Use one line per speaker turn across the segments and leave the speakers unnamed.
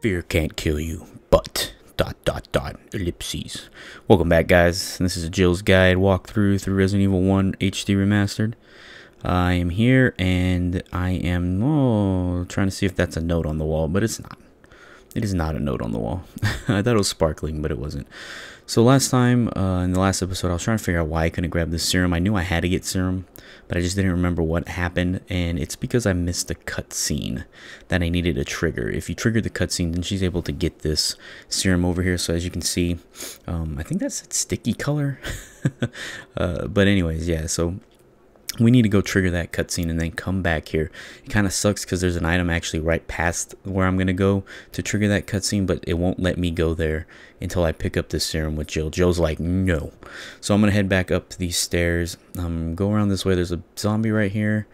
Fear can't kill you, but ... ellipses. Welcome back, guys. This is Jill's guide walkthrough through Resident Evil 1 HD Remastered. I am here, and I am trying to see if that's a note on the wall, but it's not. It is not a note on the wall. I thought it was sparkling, but it wasn't. So last time, in the last episode, I was trying to figure out why I couldn't grab this serum. I knew I had to get serum, but I just didn't remember what happened, and it's because I missed the cutscene that I needed to trigger. If you trigger the cutscene, then she's able to get this serum over here. So as you can see, I think that's that sticky color. But anyways, yeah, so we need to go trigger that cutscene and then come back here. It kind of sucks because there's an item actually right past where I'm going to go to trigger that cutscene, but it won't let me go there until I pick up this serum with Jill. Jill's like, no. So I'm going to head back up to these stairs. Go around this way. There's a zombie right here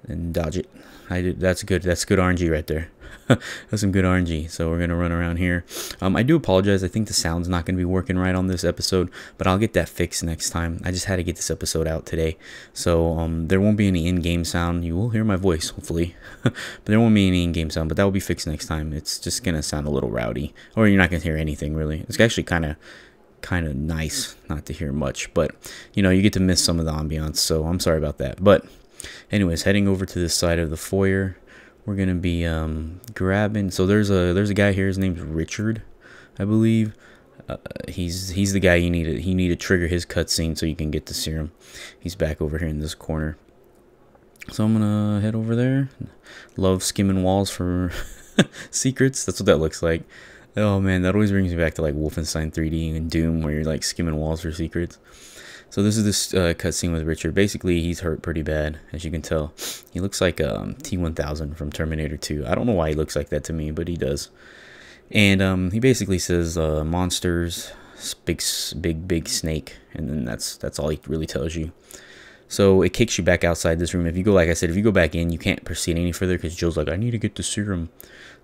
and dodge it. That's good. That's good RNG right there. That's some good RNG. So we're going to run around here. I do apologize. I think the sound's not going to be working right on this episode, but I'll get that fixed next time. I just had to get this episode out today. So there won't be any in-game sound. You will hear my voice, hopefully. But there won't be any in-game sound, but that will be fixed next time. It's just going to sound a little rowdy. Or you're not going to hear anything, really. It's actually kind of nice not to hear much. But, you know, you get to miss some of the ambiance. So I'm sorry about that. But anyways, heading over to this side of the foyer. We're gonna be grabbing. So there's a guy here. His name's Richard, I believe. He's the guy you need to. He need to trigger his cutscene so you can get the serum. He's back over here in this corner. So I'm gonna head over there. Love skimming walls for secrets. That's what that looks like. Oh man, that always brings me back to like Wolfenstein 3D and Doom, where you're like skimming walls for secrets. So this is this cutscene with Richard. Basically, he's hurt pretty bad, as you can tell. He looks like T-1000 from Terminator 2. I don't know why he looks like that to me, but he does. And he basically says monsters, big snake, and then that's all he really tells you. So it kicks you back outside this room. If you go, like I said, if you go back in, you can't proceed any further because Jill's like, I need to get the serum.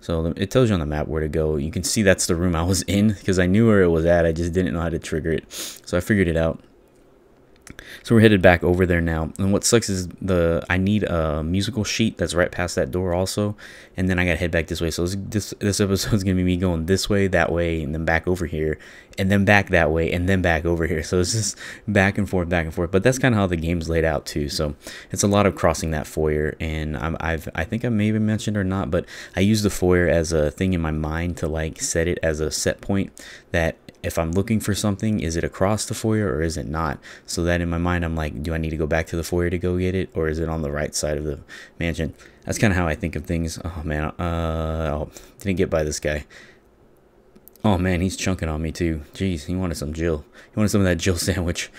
So it tells you on the map where to go. You can see that's the room I was in because I knew where it was at. I just didn't know how to trigger it. So I figured it out. So we're headed back over there now, and what sucks is I need a musical sheet that's right past that door also, and then I gotta head back this way. So this episode's gonna be me going this way, that way, and then back over here, and then back that way, and then back over here. So it's just back and forth, but that's kind of how the game's laid out too. So it's a lot of crossing that foyer, and I think I maybe mentioned or not, but I use the foyer as a thing in my mind to like set it as a set point that if I'm looking for something, is it across the foyer or is it not? So that in my mind, I'm like, do I need to go back to the foyer to go get it? Or is it on the right side of the mansion? That's kind of how I think of things. Oh, man. Didn't get by this guy. Oh, man. He's chunking on me, too. Jeez. He wanted some Jill. He wanted some of that Jill sandwich.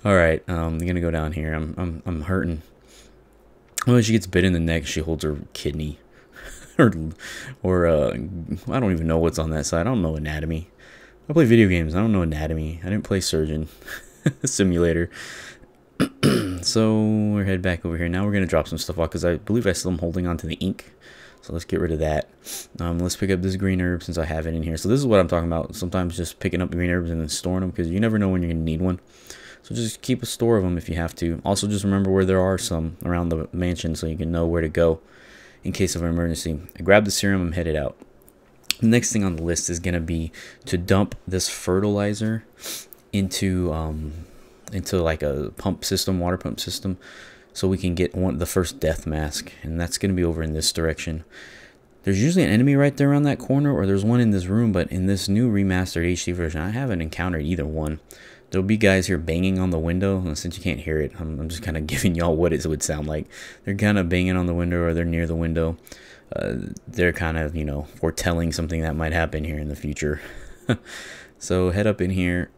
All right. I'm going to go down here. I'm hurting. When she gets bit in the neck, she holds her kidney. or I don't even know what's on that side. I don't know anatomy. I play video games. I don't know anatomy. I didn't play Surgeon Simulator. So we're headed back over here. Now we're going to drop some stuff off because I believe I still am holding on to the ink. So let's get rid of that. Let's pick up this green herb since I have it in here. So this is what I'm talking about. Sometimes just picking up green herbs and then storing them because you never know when you're going to need one. So just keep a store of them if you have to. Also just remember where there are some around the mansion so you can know where to go in case of an emergency. I grab the serum. I'm headed out. The next thing on the list is going to be to dump this fertilizer into like a pump system, water pump system, so we can get the first death mask, and that's going to be over in this direction. There's usually an enemy right there around that corner, or there's one in this room, but in this new remastered HD version, I haven't encountered either one. There'll be guys here banging on the window, and since you can't hear it, I'm just kind of giving y'all what it would sound like. They're kind of banging on the window, or they're near the window. They're kind of, you know, foretelling something that might happen here in the future. So head up in here.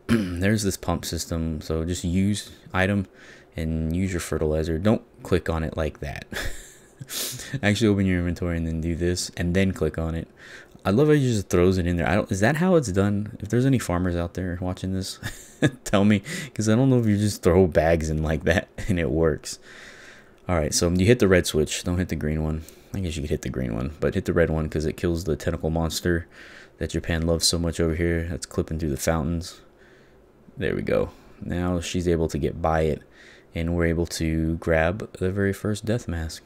There's this pump system. So just use item and use your fertilizer. Don't click on it like that. Actually open your inventory and then do this and then click on it. I love how he just throws it in there. Is that how it's done? If there's any farmers out there watching this, tell me, because I don't know if you just throw bags in like that and it works. All right, so you hit the red switch. Don't hit the green one. I guess you could hit the green one, but hit the red one because it kills the tentacle monster that Japan loves so much over here. That's clipping through the fountains. There we go. Now she's able to get by it, and we're able to grab the very first death mask.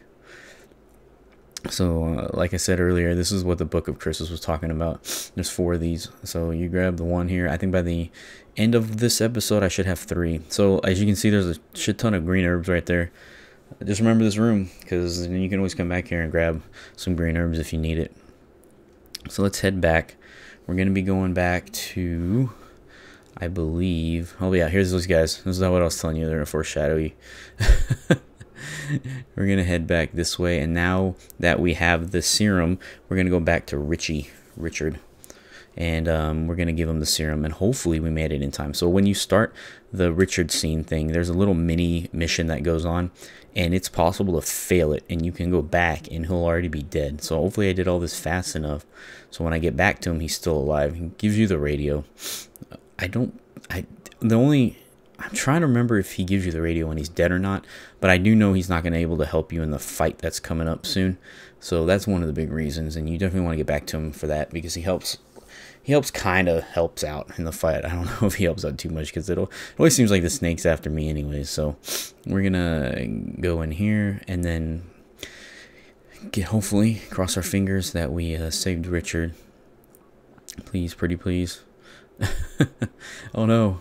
So, like I said earlier, this is what the Book of Curses was talking about. There's 4 of these. So you grab the one here. I think by the end of this episode, I should have 3. So as you can see, there's a shit ton of green herbs right there. Just remember this room, because then you can always come back here and grab some green herbs if you need it. So let's head back. We're going to be going back to, I believe, oh yeah, here's those guys. This is not what I was telling you. They're going to foreshadow you. We're going to head back this way, and now that we have the serum, we're going to go back to Richard, and we're going to give him the serum, and hopefully we made it in time. So when you start the Richard scene thing, there's a little mini mission that goes on, and it's possible to fail it, and you can go back, and he'll already be dead. So hopefully I did all this fast enough, so when I get back to him, he's still alive. He gives you the radio. I'm trying to remember if he gives you the radio when he's dead or not, but I do know he's not going to be able to help you in the fight that's coming up soon. So that's one of the big reasons, and you definitely want to get back to him for that, because he helps out in the fight. I don't know if he helps out too much, because it always seems like the snake's after me anyways. So we're going to go in here and then hopefully cross our fingers that we saved Richard. Please, pretty please. Oh no.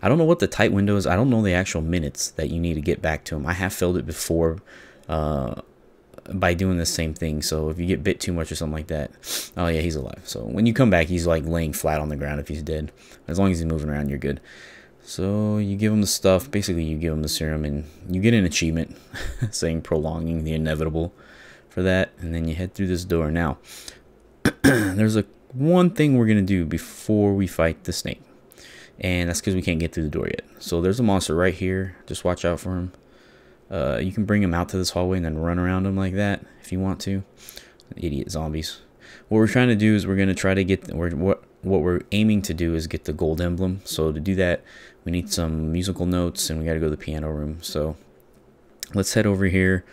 I don't know what the tight window is. I don't know the actual minutes that you need to get back to him. I have filled it before by doing the same thing. So if you get bit too much or something like that, oh yeah, he's alive. So when you come back, he's like laying flat on the ground if he's dead. As long as he's moving around, you're good. So you give him the stuff. Basically, you give him the serum, and you get an achievement saying prolonging the inevitable for that. And then you head through this door. Now, there's one thing we're going to do before we fight the snake. And that's because we can't get through the door yet. So there's a monster right here. Just watch out for him. You can bring him out to this hallway and then run around him like that if you want to. Idiot zombies. What we're trying to do is we're going to try to get... What we're aiming to do is get the gold emblem. So to do that, we need some musical notes, and we got to go to the piano room. So let's head over here.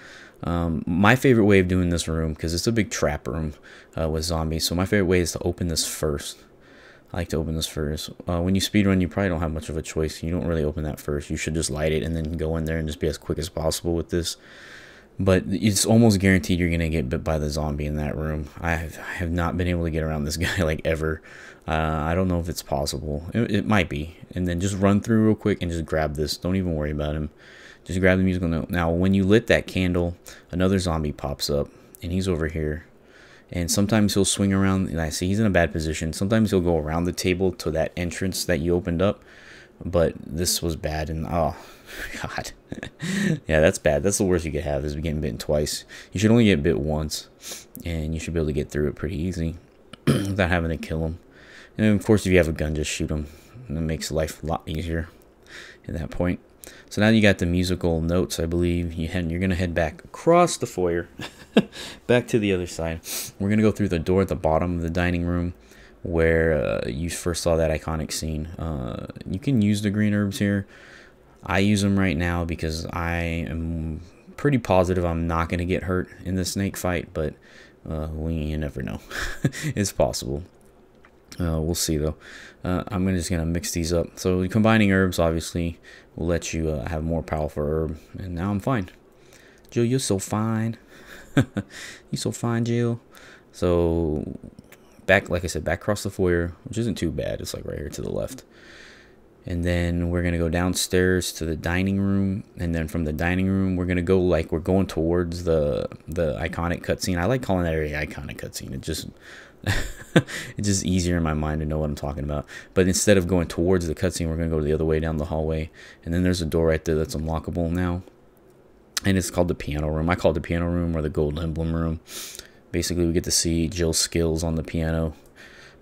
My favorite way of doing this room, because it's a big trap room with zombies. So my favorite way is to open this first. I like to open this first. When you speedrun, you probably don't have much of a choice. You don't really open that first. You should just light it and then go in there and just be as quick as possible with this. But it's almost guaranteed you're going to get bit by the zombie in that room. I have not been able to get around this guy like ever. I don't know if it's possible. It might be. And then just run through real quick and just grab this. Don't even worry about him. Just grab the musical note. Now, when you lit that candle, another zombie pops up, and he's over here. And sometimes he'll swing around, and I see he's in a bad position. Sometimes he'll go around the table to that entrance that you opened up. But this was bad, and oh, God. Yeah, that's bad. That's the worst you could have, is getting bitten twice. You should only get bit once, and you should be able to get through it pretty easy without having to kill him. And then, of course, if you have a gun, just shoot him. And it makes life a lot easier at that point. So now you got the musical notes, I believe. You're going to head back across the foyer, back to the other side. We're going to go through the door at the bottom of the dining room where you first saw that iconic scene. You can use the green herbs here. I use them right now because I am pretty positive I'm not going to get hurt in the snake fight, but you never know. It's possible. We'll see though. I'm just gonna mix these up. So combining herbs obviously will let you have more powerful herb. And now I'm fine. Jill, you're so fine. You're so fine, Jill. So back, like I said, back across the foyer, which isn't too bad. It's like right here to the left. And then we're gonna go downstairs to the dining room, and then from the dining room we're gonna go like we're going towards the iconic cutscene. I like calling that area iconic cutscene. It just it's just easier in my mind to know what I'm talking about. But instead of going towards the cutscene, we're gonna go the other way down the hallway, and then there's a door right there that's unlockable now, and it's called the piano room. I call it the piano room or the gold emblem room. Basically, we get to see Jill's skills on the piano.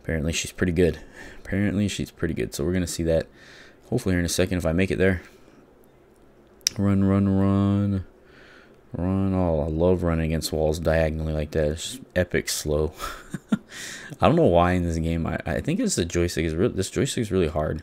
Apparently, she's pretty good. So we're gonna see that hopefully here in a second if I make it there. Run, run, run. Run. Oh, I love running against walls diagonally like that. It's just epic slow. I don't know why in this game. I think it's the joystick. This joystick is really hard,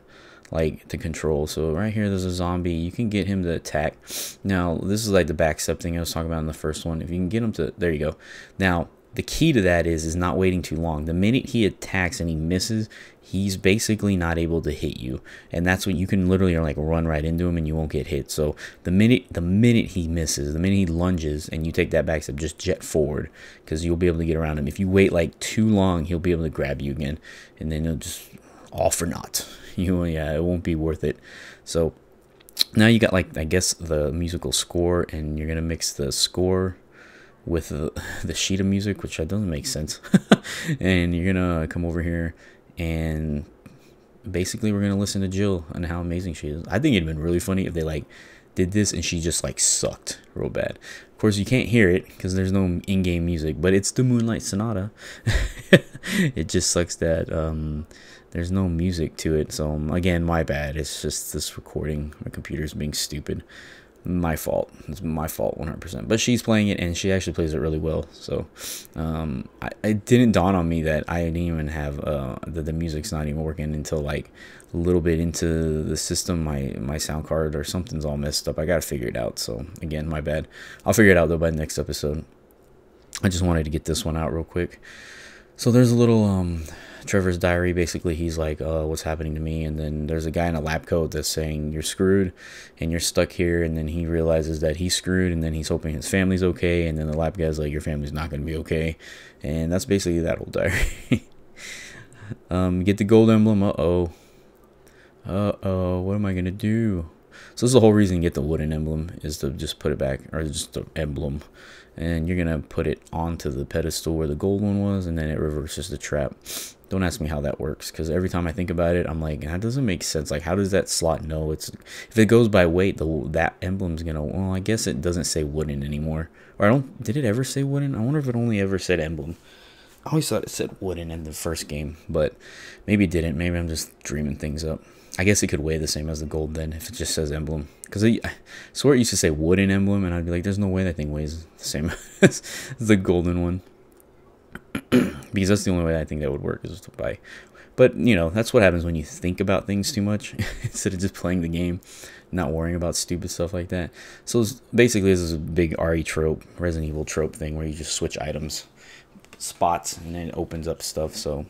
like, to control. So right here, there's a zombie. You can get him to attack. Now, this is like the backstep thing I was talking about in the first one. If you can get him to... There you go. Now, the key to that is not waiting too long. The minute he attacks and he misses, he's basically not able to hit you, and that's when you can literally like run right into him and you won't get hit. So the minute he misses, the minute he lunges and you take that back step, just jet forward, because you'll be able to get around him. If you wait like too long, he'll be able to grab you again, and then he'll just all for naught. Yeah, it won't be worth it. So now you got, like, I guess the musical score, and you're gonna mix the score with the sheet of music, which doesn't make sense. And you're gonna come over here, and basically we're gonna listen to Jill and how amazing she is. I think it'd been really funny if they like did this and she just like sucked real bad. Of course you can't hear it because there's no in-game music, but it's the Moonlight Sonata. It just sucks that there's no music to it. So again, my bad. It's just this recording, my computer's being stupid. My fault. It's my fault 100%. But she's playing it, and she actually plays it really well. So it didn't dawn on me that I didn't even have that the music's not even working until like a little bit into the system. My sound card or something's all messed up. I gotta figure it out. So again, my bad. I'll figure it out though by the next episode. I just wanted to get this one out real quick. So there's a little Trevor's diary. Basically he's like, what's happening to me, and then there's a guy in a lab coat that's saying you're screwed and you're stuck here, and then he realizes that he's screwed, and then he's hoping his family's okay, and then the lab guy's like, your family's not going to be okay. And that's basically that whole diary. Get the gold emblem. What am I gonna do? So this is the whole reason you get the wooden emblem, is to just put it back, or just the emblem, and you're gonna put it onto the pedestal where the gold one was, and then it reverses the trap. Don't ask me how that works, because every time I think about it, I'm like, that doesn't make sense. Like, how does that slot know? It's, if it goes by weight, that emblem's gonna, well, I guess it doesn't say wooden anymore. Or did it ever say wooden? I wonder if it only ever said emblem. I always thought it said wooden in the first game, but maybe it didn't. Maybe I'm just dreaming things up. I guess it could weigh the same as the gold then, if it just says emblem. Because I swear it used to say wooden emblem, and I'd be like, there's no way that thing weighs the same as the golden one. Because that's the only way I think that would work, is to buy. But, you know, that's what happens when you think about things too much, instead of just playing the game, not worrying about stupid stuff like that. So basically this is a big RE trope, Resident Evil trope thing, where you just switch items, spots, and then it opens up stuff. So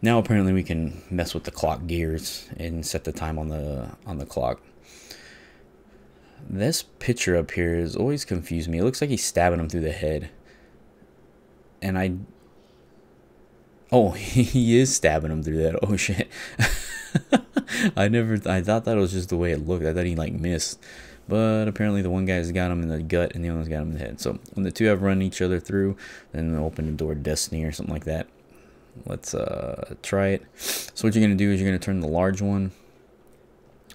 now apparently we can mess with the clock gears and set the time on the clock. This picture up here has always confused me. It looks like he's stabbing him through the head. And oh, he is stabbing him through that. Oh shit. I thought that was just the way it looked. I thought he like missed. But apparently the one guy's got him in the gut and the other one's got him in the head. So when the two have run each other through, then they'll open the door to destiny or something like that. Let's try it. So what you're going to do is you're going to turn the large one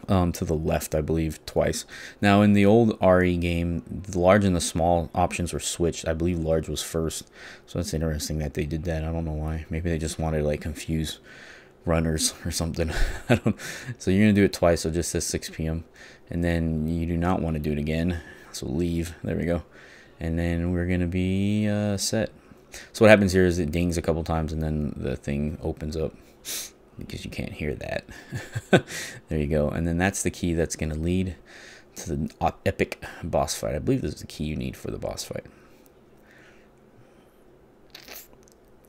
to the left, I believe, twice. Now in the old RE game, the large and the small options were switched. I believe large was first. So that's interesting that they did that. I don't know why. Maybe they just wanted to like confuse runners or something. I don't. So you're going to do it twice, so it just says 6 p.m. And then you do not want to do it again. So leave. There we go. And then we're going to be set. So what happens here is it dings a couple times and then the thing opens up, because you can't hear that. There you go. And then that's the key that's going to lead to the epic boss fight. I believe this is the key you need for the boss fight.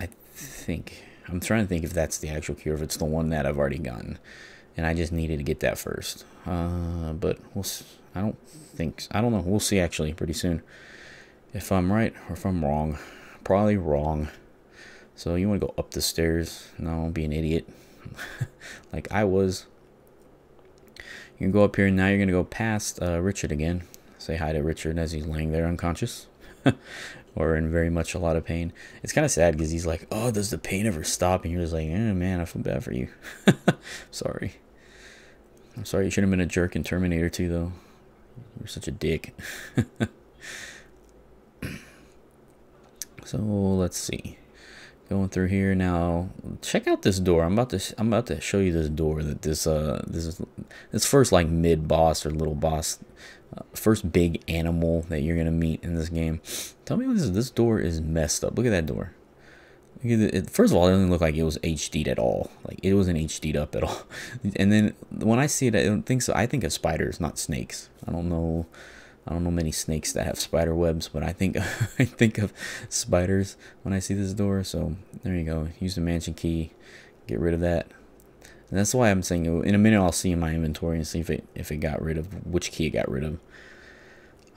I think. I'm trying to think if that's the actual key or if it's the one that I've already gotten. And I just needed to get that first. But I don't know. We'll see actually pretty soon if I'm right or if I'm wrong. Probably wrong. So you want to go up the stairs. No, don't be an idiot. Like I was. You can go up here and now you're going to go past Richard again. Say hi to Richard as he's laying there unconscious. Or in very much a lot of pain. It's kind of sad because he's like, oh, does the pain ever stop? And you're just like, man, I feel bad for you. Sorry. I'm sorry, you should have been a jerk in Terminator 2, though. You're such a dick. So, let's see. Going through here now. Check out this door. I'm about to show you this door that this first like mid boss or little boss, first big animal that you're gonna meet in this game. Tell me this door is messed up. Look at that door. First of all, it doesn't look like it was HD'd at all. Like it wasn't HD'd up at all. And then when I see it, I don't think so. I think of spiders, not snakes. I don't know I don't know many snakes that have spider webs, but I think I think of spiders when I see this door. So there you go. Use the mansion key, get rid of that. And that's why I'm saying in a minute I'll see in my inventory and see if it got rid of, which key it got rid of.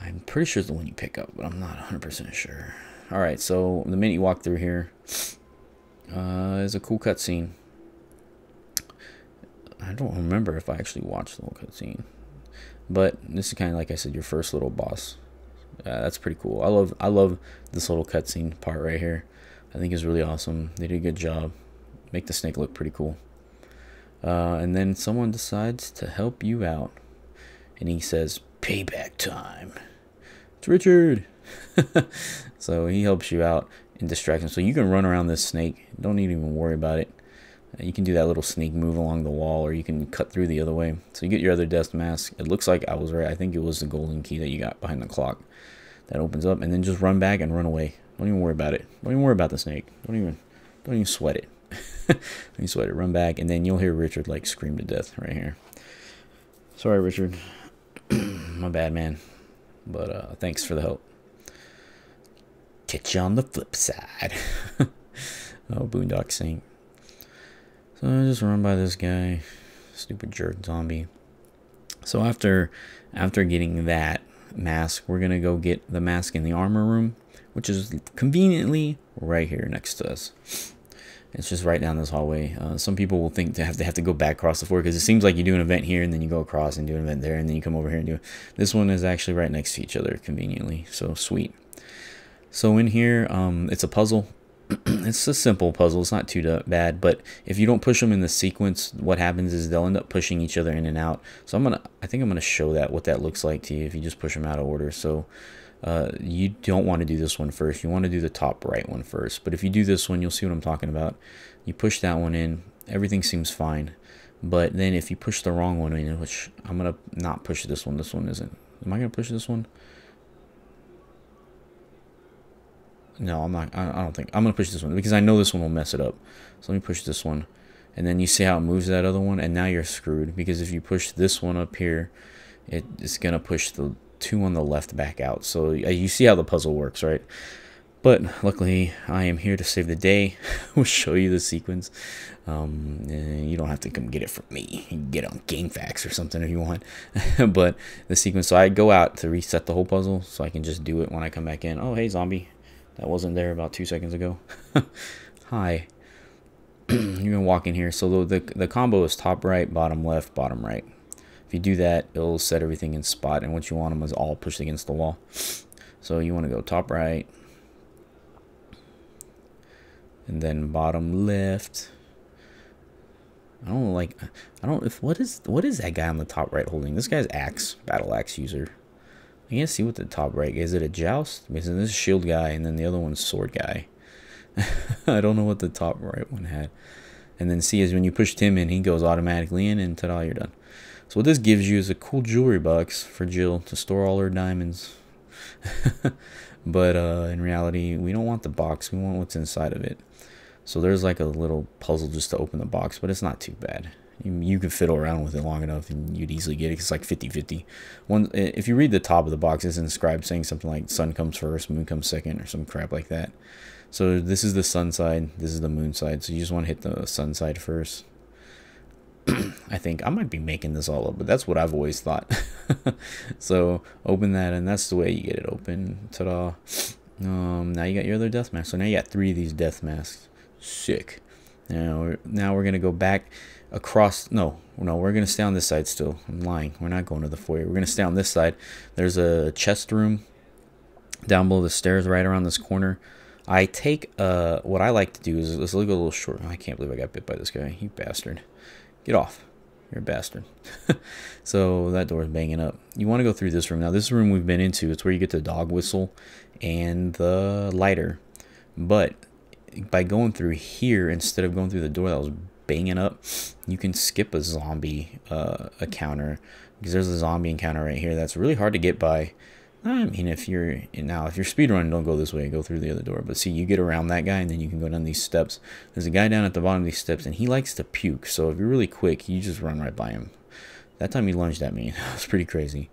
I'm pretty sure it's the one you pick up, but I'm not 100% sure. All right, so the minute you walk through here, is a cool cutscene. I don't remember if I actually watched the whole cutscene, but this is kind of, like I said, your first little boss. That's pretty cool. I love this little cutscene part right here. I think it's really awesome. They did a good job. Make the snake look pretty cool. And then someone decides to help you out, and he says, "Payback time." It's Richard. So he helps you out and distracts him. So you can run around this snake. Don't need to even worry about it. You can do that little sneak move along the wall, or you can cut through the other way. So you get your other death mask. It looks like I was right. I think it was the golden key that you got behind the clock that opens up, and then just run back and run away. Don't even worry about it. Don't even worry about the snake. Don't even sweat it. Don't even sweat it. Run back, and then you'll hear Richard like scream to death right here. Sorry, Richard. My bad, man. But thanks for the help. Catch you on the flip side. Oh, Boondock Saint. So I just run by this guy, stupid jerk zombie. So after getting that mask, we're gonna go get the mask in the armor room, which is conveniently right here next to us. It's just right down this hallway. Some people will think they have to go back across the floor, because it seems like you do an event here and then you go across and do an event there and then you come over here and do it. This one is actually right next to each other conveniently, so sweet. So in here, it's a puzzle. It's a simple puzzle. It's not too bad, but if you don't push them in the sequence, what happens is they'll end up pushing each other in and out. So I think I'm gonna show what that looks like to you if you just push them out of order. So you don't want to do this one first. You want to do the top right one first. But if you do this one, you'll see what I'm talking about. You push that one in, everything seems fine. But then if you push the wrong one in, which I'm gonna not push this one. This one isn't. Am I gonna push this one? No, I'm not. I don't think I'm gonna push this one, because I know this one will mess it up. So let me push this one, and then you see how it moves that other one, and now you're screwed, because if you push this one up here, it's gonna push the two on the left back out. So you see how the puzzle works, right? But luckily, I am here to save the day. We'll show you the sequence. You don't have to come get it from me. You can get it on GameFAQs or something if you want. But the sequence, so I go out to reset the whole puzzle, so I can just do it when I come back in. Oh, hey, zombie. That wasn't there about 2 seconds ago. Hi. You're gonna walk in here. So the combo is top right, bottom left, bottom right. If you do that, it'll set everything in spot, and what you want them is all pushed against the wall. So you want to go top right, and then bottom left. What is that guy on the top right holding? This guy's axe, battle axe user. I can't see what the top right is. It a joust? Because this is shield guy, and then the other one's sword guy. I don't know what the top right one had. And then see, is when you push him in, he goes automatically in, and ta-da, you're done. So what this gives you is a cool jewelry box for Jill to store all her diamonds. But in reality, we don't want the box. We want what's inside of it. So there's like a little puzzle just to open the box, but it's not too bad. You can fiddle around with it long enough and you'd easily get it. It's like 50-50. If you read the top of the box, it's inscribed saying something like sun comes first, moon comes second, or some crap like that. So this is the sun side, this is the moon side. So you just want to hit the sun side first. I think I might be making this all up, but that's what I've always thought. So open that, and that's the way you get it open. Ta-da. Now you got your other death mask. So now you got 3 of these death masks. Sick. Now we're gonna go back across. No, we're gonna stay on this side still. I'm lying. We're not going to the foyer. We're gonna stay on this side. There's a chest room down below the stairs, right around this corner. I take what I like to do is let's look a little short. I can't believe I got bit by this guy. You bastard. Get off. You're a bastard. So that door is banging up. You want to go through this room. Now this room we've been into, it's where you get the dog whistle and the lighter. But by going through here instead of going through the door that was banging up, you can skip a zombie encounter, because there's a zombie encounter right here that's really hard to get by. I mean, if you're speedrunning, don't go this way, go through the other door. But see, you get around that guy and then you can go down these steps. There's a guy down at the bottom of these steps and he likes to puke, so if you're really quick, you just run right by him. That time he lunged at me. It was pretty crazy.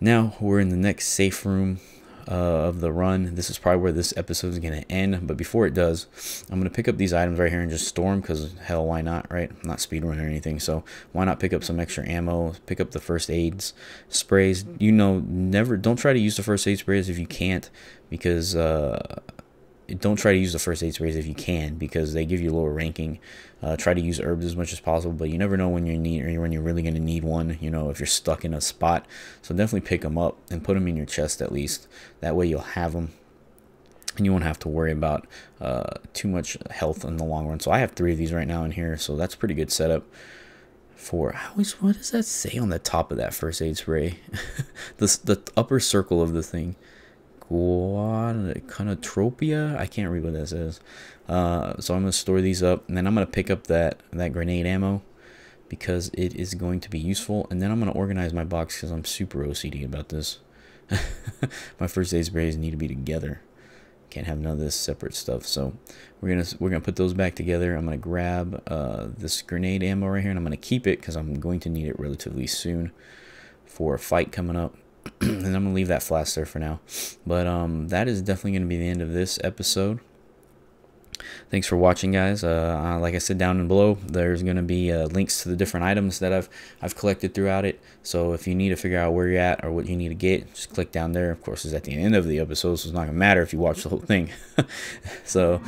Now we're in the next safe room of the run. This is probably where this episode is going to end, but before it does, I'm going to pick up these items right here and just store them, because hell, why not, right? I'm not speedrunning or anything, so why not pick up some extra ammo, pick up the first aids sprays. You know, don't try to use the first aid sprays if you can't, because don't try to use the first aid sprays if you can, because they give you lower ranking. Try to use herbs as much as possible, but you never know when when you're really going to need one, you know, if you're stuck in a spot. So definitely pick them up and put them in your chest at least. That way you'll have them and you won't have to worry about too much health in the long run. So I have 3 of these right now in here, so that's pretty good setup for what does that say on the top of that first aid spray? The upper circle of the thing. Conotropia? I can't read what that says. So I'm going to store these up, and then I'm going to pick up that grenade ammo, because it is going to be useful. And then I'm going to organize my box, because I'm super OCD about this. My first aid sprays need to be together. Can't have none of this separate stuff. So we're gonna put those back together. I'm gonna grab this grenade ammo right here, and I'm gonna keep it because I'm going to need it relatively soon for a fight coming up. And I'm gonna leave that flask there for now. But that is definitely gonna be the end of this episode. Thanks for watching, guys. Like I said, down below there's gonna be links to the different items that I've collected throughout it. So if you need to figure out where you're at or what you need to get, just click down there. Of course, it's at the end of the episode, so it's not gonna matter if you watch the whole thing. So